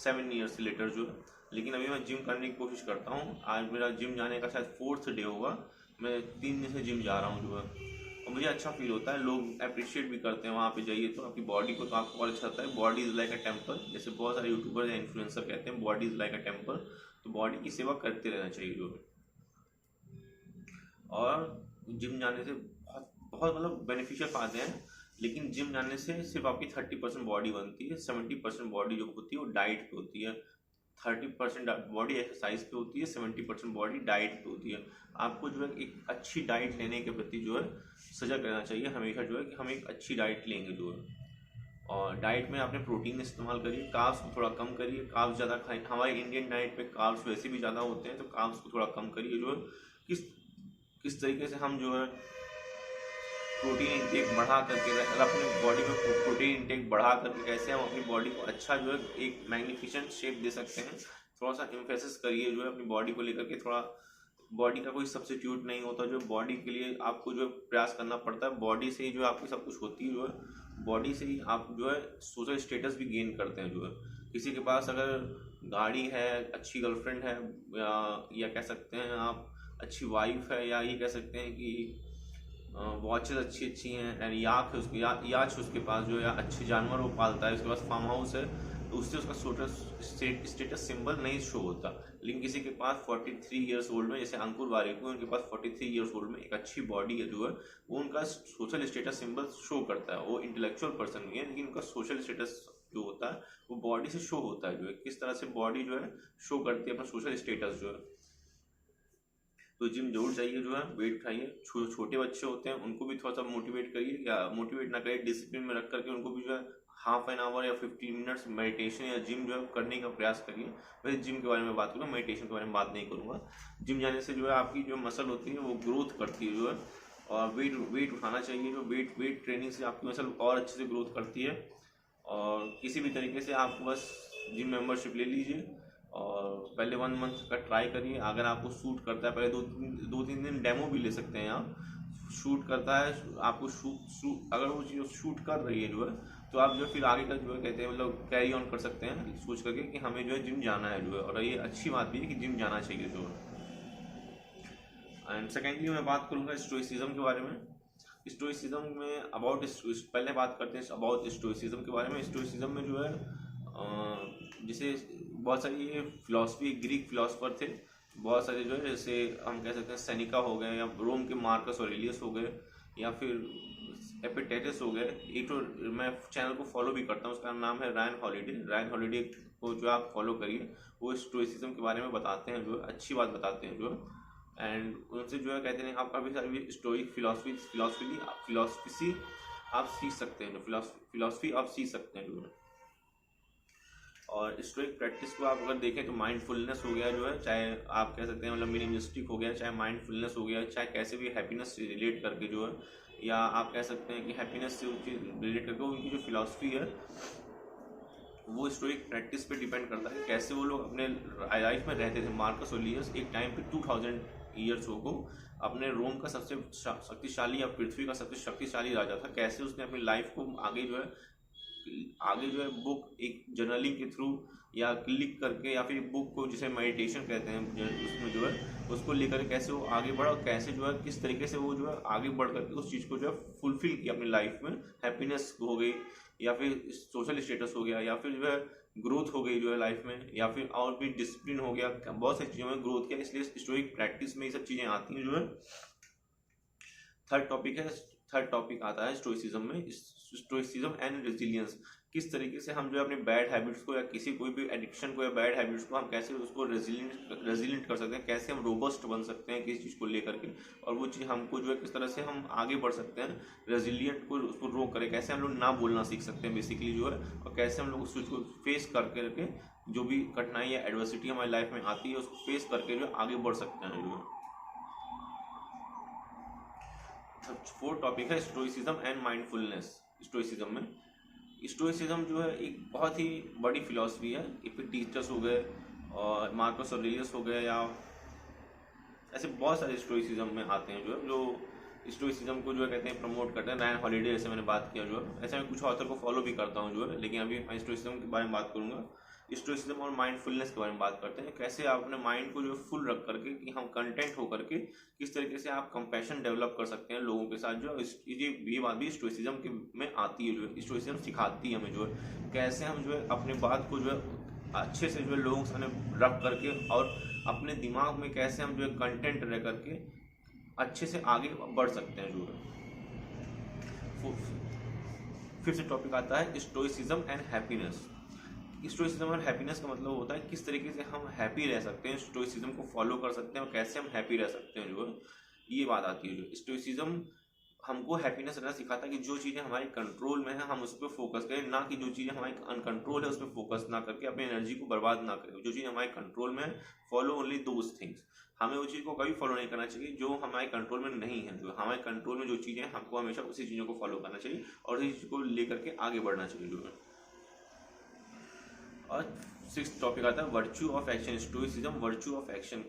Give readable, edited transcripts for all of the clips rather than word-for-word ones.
7 years later जो है। लेकिन अभी मैं जिम करने की कोशिश करता हूँ। आज मेरा जिम जाने का शायद 4th डे होगा। मैं 3 दिन से जिम जा रहा हूँ जो है, और मुझे अच्छा फील होता है। लोग अप्रिशिएट भी करते हैं वहाँ पे जाइए तो आपकी बॉडी को, तो आपको और अच्छा लगता है। Body is like a temple, जैसे बहुत सारे यूट्यूबर या इन्फ्लुएंसर कहते हैं body is like a temple. तो बॉडी की सेवा करते रहना चाहिए जो है। और जिम जाने से बहुत बहुत मतलब बेनिफिशियल फायदे हैं। लेकिन जिम जाने से सिर्फ आपकी 30% बॉडी बनती है, 70% बॉडी जो होती है वो डाइट पे होती है। 30% बॉडी एक्सरसाइज पे होती है, 70% बॉडी डाइट पे होती है। आपको जो है एक अच्छी डाइट लेने के प्रति जो है सजग रहना चाहिए हमेशा, जो है कि हम एक अच्छी डाइट लेंगे जो है। और डाइट में आपने प्रोटीन इस्तेमाल करिए, कार्ब्स को थोड़ा कम करिए। कार्ब्स ज़्यादा खाएं, हमारे इंडियन डाइट में कार्ब्स वैसे भी ज़्यादा होते हैं, तो कार्ब्स को थोड़ा कम करिए जो है। किस किस तरीके से हम जो है प्रोटीन इंटेक बढ़ा करके अगर अपने बॉडी में प्रोटीन इंटेक बढ़ा करके कैसे हम अपनी बॉडी को अच्छा जो है एक मैग्निफिसेंट शेप दे सकते हैं। थोड़ा सा एम्फेसिस करिए जो है अपनी बॉडी को लेकर के। थोड़ा बॉडी का कोई सब्स्टिट्यूट नहीं होता, जो बॉडी के लिए आपको जो प्रयास करना पड़ता है। बॉडी से ही जो आपकी सब कुछ होती है जो है। बॉडी से ही आप जो है सोशल स्टेटस भी गेन करते हैं जो है। किसी के पास अगर गाड़ी है, अच्छी गर्लफ्रेंड है, या कह सकते हैं आप अच्छी वाइफ है, या ये कह सकते हैं कि वॉचेस अच्छी अच्छी हैं, एंड याक है उसके याच उसके पास जो, या अच्छे जानवर वो पालता है, उसके पास फार्म हाउस है, तो उससे उसका स्टेटस सिंबल नहीं शो होता। लेकिन किसी के पास 43 ईयर्स ओल्ड में, जैसे अंकुर वारिक, उनके पास 43 ईयर्स ओल्ड में एक अच्छी बॉडी है जो है, वो उनका सोशल स्टेटस सिंबल शो करता है। वो इंटेलेक्चुअल पर्सन नहीं है, लेकिन उनका सोशल स्टेटस जो होता है वो बॉडी से शो होता है जो है। किस तरह से बॉडी जो है शो करती है अपना सोशल स्टेटस जो है। तो जिम जरूर जाइए जो है, वेट खाइए। छोटे बच्चे होते हैं उनको भी थोड़ा सा मोटिवेट करिए, या मोटिवेट ना करिए, डिसिप्लिन में रख करके उनको भी जो है हाफ एन आवर या 15 मिनट्स मेडिटेशन या जिम जो है करने का प्रयास करिए। वैसे जिम के बारे में बात करूँगा, मेडिटेशन के बारे में बात नहीं करूँगा। जिम जाने से जो है आपकी जो मसल होती है वो ग्रोथ करती है जो है, और वेट उठाना चाहिए। जो वेट ट्रेनिंग से आपकी मसल और अच्छे से ग्रोथ करती है। और किसी भी तरीके से आपको बस जिम मेंबरशिप ले लीजिए, और पहले 1 मंथ का ट्राई करिए। अगर आपको शूट करता है, पहले 2-3 दिन डेमो भी ले सकते हैं आप। शूट करता है आपको, अगर वो चीज़ शूट कर रही है जो है, तो आप जो फिर आगे का जो है कहते हैं मतलब कैरी ऑन कर सकते हैं सोच करके कि हमें जो है जिम जाना है जो है। और ये अच्छी बात भी है कि जिम जाना चाहिए जो है। एंड सेकेंडली मैं बात करूँगा स्टोइसिज्म के बारे में। स्टोइसिज्म में पहले बात करते हैं अबाउट स्टोइसिज्म के बारे में। स्टोइसिज्म में जो है जैसे बहुत सारी ये फिलॉसफी, ग्रीक फिलॉसफर थे बहुत सारे जो है, जैसे हम कह सकते हैं सेनिका हो गए, या रोम के मार्कस ऑरेलियस हो गए, या फिर एपिक्टेटस हो गए। एक तो मैं चैनल को फॉलो भी करता हूँ, उसका नाम है रायन हॉलिडे। रायन हॉलिडे को जो आप फॉलो करिए, वो स्टोइसिज्म के बारे में बताते हैं जो है, अच्छी बात बताते हैं जो है। एंड उनसे जो है कहते हैं आप काफ़ी सारी स्टोइक फिलॉसफी आप सीख सकते हैं, फिलॉसफी आप सीख सकते हैं जो है। और स्टोइक प्रैक्टिस को आप अगर देखें तो माइंडफुलनेस हो गया जो है, चाहे आप कह सकते हैं मतलब मिनिमलिस्टिक हो गया, चाहे माइंडफुलनेस हो गया, चाहे कैसे भी हैप्पीनेस से रिलेट करके जो है, या आप कह सकते हैं कि हैप्पीनेस से रिलेट करके उनकी जो फिलॉसफी है वो स्टोइक प्रैक्टिस पे डिपेंड करता है, कैसे वो लोग अपने लाइफ में रहते थे। मार्कस ऑरेलियस एक टाइम पे 2000 ईयर्स को अपने रोम का सबसे शक्तिशाली या पृथ्वी का सबसे शक्तिशाली राजा था। कैसे उसने अपनी लाइफ को आगे जो है बुक एक जर्नलिंग के थ्रू या लिख करके, या फिर बुक को जिसे मेडिटेशन कहते हैं उसमें जो है उसको लेकर कैसे वो आगे बढ़ा, और कैसे जो है किस तरीके से वो जो है आगे बढ़ करके उस चीज़ को जो है फुलफिल किया अपनी लाइफ में। हैप्पीनेस हो गई, या फिर सोशल स्टेटस हो गया, या फिर जो है ग्रोथ हो गई जो है लाइफ में, या फिर और भी डिसिप्लिन हो गया, बहुत सारी चीज़ों में ग्रोथ किया। इसलिए स्टोइक प्रैक्टिस में ये सब चीज़ें आती हैं जो है। थर्ड टॉपिक आता है स्टोइसिज्म में, स्टोइसिज्म एंड रेजिलियंस। किस तरीके से हम जो है अपने बैड हैबिट्स को, या कोई भी एडिक्शन को या बैड हैबिट्स को हम कैसे उसको रेजिलियंट कर सकते हैं, कैसे हम रोबस्ट बन सकते हैं किसी चीज़ को लेकर के, और वो चीज़ हमको जो है किस तरह से हम आगे बढ़ सकते हैं, रेजिलियंट को उसको रोक करें, कैसे हम लोग ना बोलना सीख सकते हैं बेसिकली जो है, और कैसे हम लोग उस चीज़ को फेस करके जो भी कठिनाई या एडवर्सिटी हमारी लाइफ में आती है उसको फेस करके जो आगे बढ़ सकते हैं जो है। फोर्थ टॉपिक है स्टोइसिज्म एंड माइंडफुलनेस। स्टोइसिज्म जो है एक बहुत ही बड़ी फिलॉसफी है। एपिक्टेटस हो गए और मार्कस ऑरेलियस हो गए, या ऐसे बहुत सारे स्टोइसिज्म में आते हैं जो स्टोइसिज्म को जो है कहते हैं प्रमोट करते हैं। रायन हॉलिडे जैसे मैंने बात किया जो है, ऐसे मैं कुछ ऑथर को फॉलो भी करता हूँ जो है, लेकिन अभी मैं स्टोइसिज्म के बारे में बात करूँगा। स्टोइसिज्म और माइंडफुलनेस के बारे में बात करते हैं, कैसे आप अपने माइंड को जो फुल रख करके कि हम कंटेंट हो करके किस तरीके से आप कंपैशन डेवलप कर सकते हैं लोगों के साथ। जो ये बात भी स्टोइसिज्म के में आती है, जो स्टोइसिज्म सिखाती है हमें जो है कैसे हम जो है अपनी बात को जो है अच्छे से जो है लोगों के सामने रख करके और अपने दिमाग में कैसे हम जो है कंटेंट रह करके अच्छे से आगे बढ़ सकते हैं जो है। फिर से टॉपिक आता है स्टोइसिज्म एंड हैप्पीनेस। स्टोइसिज्म और हैप्पीनेस का मतलब होता है किस तरीके से हम हैप्पी रह सकते हैं, स्टोइसिज्म को फॉलो कर सकते हैं और कैसे हम हैप्पी रह सकते हैं जो है, ये बात आती है। जो स्टोइसिज्म हमको हैप्पीनेस रहना सिखाता है कि जो चीज़ें हमारे कंट्रोल में है हम उस पर फोकस करें, ना कि जो चीज़ें हमारी अनकंट्रोल है उस पर फोकस ना करके अपनी एनर्जी को बर्बाद ना करें। जो चीज़ हमारे कंट्रोल में है, फॉलो ओनली दोज थिंग्स। हमें उस चीज़ को कभी फॉलो नहीं करना चाहिए जो हमारे कंट्रोल में नहीं है। जो हमारे कंट्रोल में जो चीज़ें हमको हमेशा उसी चीज़ों को फॉलो करना चाहिए और उसी चीज़ को लेकर के आगे बढ़ना चाहिए जो है। और 6th टॉपिक आता है virtue of action. Stoicism virtue of action.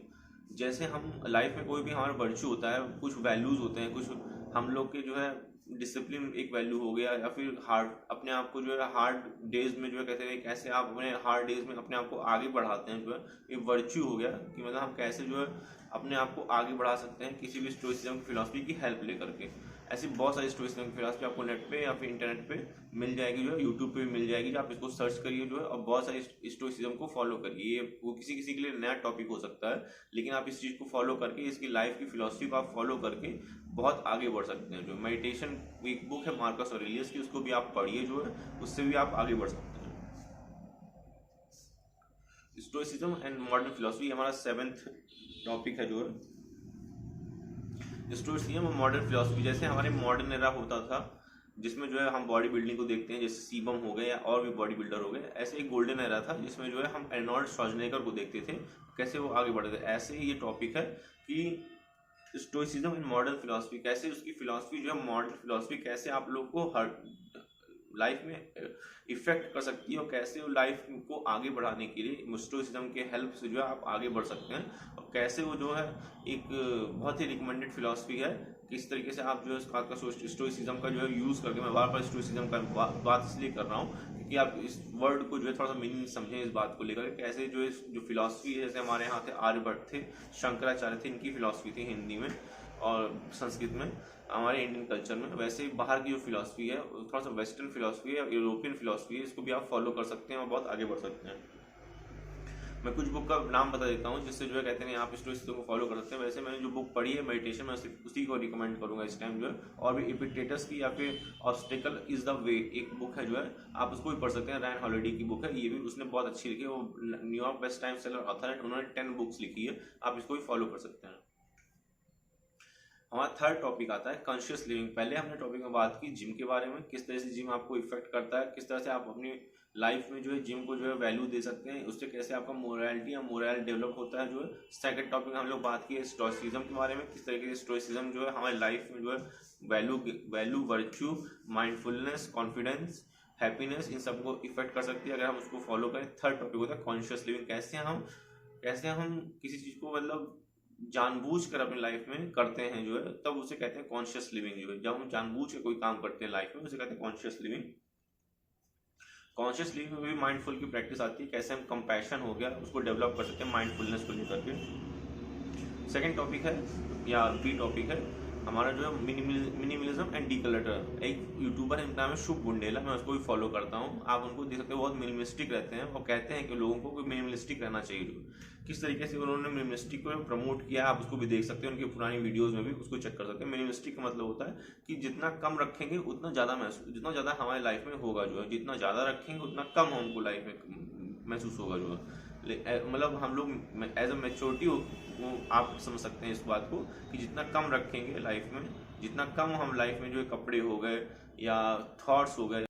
जैसे हम लाइफ में कोई भी हमारा वर्च्यू होता है, कुछ वैल्यूज होते हैं, कुछ हम लोग के जो है डिसिप्लिन एक वैल्यू हो गया, या फिर हार्ड अपने आप को जो है हार्ड डेज में जो है कहते हैं कैसे आप अपने हार्ड डेज में अपने आप को आगे बढ़ाते हैं, जो है ये वर्च्यू हो गया कि मतलब हम कैसे जो है अपने आप को आगे बढ़ा सकते हैं किसी भी स्टोइसिज्म की फिलॉसफी की हेल्प लेकर के। ऐसी बहुत सारी स्टोइसिज्म की फिलॉसफी आपको नेट पे या फिर इंटरनेट पे मिल जाएगी, जो है यूट्यूब पे भी मिल जाएगी, जो आप इसको सर्च करिए जो है और बहुत सारी स्टोइसिज्म को फॉलो करिए। ये वो किसी किसी के लिए नया टॉपिक हो सकता है, लेकिन आप इस चीज़ को फॉलो करके इसकी लाइफ की फिलॉसफी को आप फॉलो करके बहुत आगे बढ़ सकते हैं। जो मेडिटेशन एक बुक है मार्कस ऑरेलियस की, उसको भी आप पढ़िए जो है, उससे भी आप आगे बढ़ सकते हैं। स्टोइसिज्म एंड मॉडर्न फिलॉसफी हमारा 7th टॉपिक है जो है स्टोइसिज्म और मॉडर्न फिलॉसफी। जैसे हमारे मॉडर्न एरा होता था जिसमें जो है हम बॉडी बिल्डिंग को देखते हैं, जैसे सीबम हो गए या और भी बॉडी बिल्डर हो गए, ऐसे एक गोल्डन एरा था जिसमें जो है हम आर्नोल्ड श्वार्ज़नेगर को देखते थे कैसे वो आगे बढ़े थे। ऐसे ही ये टॉपिक है कि स्टोइसिज्म एंड मॉडर्न फिलॉसफी, कैसे उसकी फिलॉसफी जो है मॉडर्न फिलॉसफी कैसे आप लोग को हर लाइफ में इफेक्ट कर सकती है और कैसे वो लाइफ को आगे बढ़ाने के लिए स्टोइसिज्म के हेल्प से जो है आप आगे बढ़ सकते हैं, और कैसे वो जो है एक बहुत ही रिकमेंडेड फिलॉसफी है। किस तरीके से आप जो है आपका स्टोइसिज्म का जो है यूज़ करके, मैं बार बार स्टोइसिज्म का बात इसलिए कर रहा हूँ क्योंकि आप इस वर्ड को जो है थोड़ा सा मीनिंग समझें इस बात को लेकर, कैसे जो है जो फिलॉसफी है, जैसे हमारे यहाँ थे आर्यभट्ट थे, शंकराचार्य थे, इनकी फिलॉसफी थी हिंदी में और संस्कृत में, हमारे इंडियन कल्चर में। वैसे बाहर की जो फिलॉसफी है थोड़ा सा वेस्टर्न फिलॉसफी है, यूरोपियन फिलॉसफी है, इसको भी आप फॉलो कर सकते हैं और बहुत आगे बढ़ सकते हैं। मैं कुछ बुक का नाम बता देता हूँ जिससे जो है कहते हैं आप स्टोइसिज्म को फॉलो कर सकते हैं। वैसे मैंने जो बुक पढ़ी है मेडिटेशन, मैं उसी को रिकमेंड करूंगा इस टाइम जो है। और भी एपिक्टेटस की या फिर ऑब्स्टेकल इज द वे एक बुक है जो है, आप उसको भी पढ़ सकते हैं। रैन हॉलिडे की बुक है, ये भी उसने बहुत अच्छी लिखी है, वो New York best time seller author है, उन्होंने 10 बुक्स लिखी है, आप इसको भी फॉलो कर सकते हैं। हमारा 3rd टॉपिक आता है कॉन्शियस लिविंग। पहले हमने टॉपिक में बात की जिम के बारे में, किस तरह से जिम आपको इफेक्ट करता है, किस तरह से आप अपनी लाइफ में जो है जिम को जो है वैल्यू दे सकते हैं, उससे कैसे आपका मोरालिटी या मोरल डेवलप होता है जो है। 2nd टॉपिक हम लोग बात की स्टोइसिज्म के बारे में, किस तरीके से स्टोइसिज्म जो है हमारी लाइफ में जो है value virtue mindfulness confidence happiness in सबको इफेक्ट कर सकती है अगर हम उसको फॉलो करें। 3rd टॉपिक होता है कॉन्शियस लिविंग, कैसे हम किसी चीज को मतलब जानबूझ कर अपनी लाइफ में करते हैं जो है, तब उसे कहते हैं कॉन्शियस लिविंग। जो है जब हम जानबूझ के कोई काम करते हैं लाइफ में उसे कहते हैं कॉन्शियस लिविंग। कॉन्शियस लिविंग में भी माइंडफुल की प्रैक्टिस आती है, कैसे हम कंपैशन हो गया उसको डेवलप कर सकते हैं माइंडफुलनेस को लेकर के। 2nd टॉपिक है या बी टॉपिक है हमारा जो है मिनिमलिज्म एंड डीक्लटर। एक यूट्यूबर है, इनका नाम है शुभ बुंडेला, मैं उसको भी फॉलो करता हूँ, आप उनको देख सकते हो, बहुत मिनिमलिस्टिक रहते हैं और कहते हैं कि लोगों को मिनिमलिस्टिक रहना चाहिए। किस तरीके से उन्होंने मिनिमलिस्टिक को प्रमोट किया आप उसको भी देख सकते हैं, उनकी पुरानी वीडियोस में भी उसको चेक कर सकते हैं। मिनिमलिस्टिक का मतलब होता है कि जितना कम रखेंगे उतना ज़्यादा हमारे लाइफ में होगा जो है, जितना ज़्यादा रखेंगे उतना कम हमको लाइफ में महसूस होगा जो है। मतलब हम लोग एज अ मैच्योरिटी वो आप समझ सकते हैं इस बात को कि जितना कम रखेंगे लाइफ में, जितना कम हम लाइफ में जो है कपड़े हो गए या थॉट्स हो गए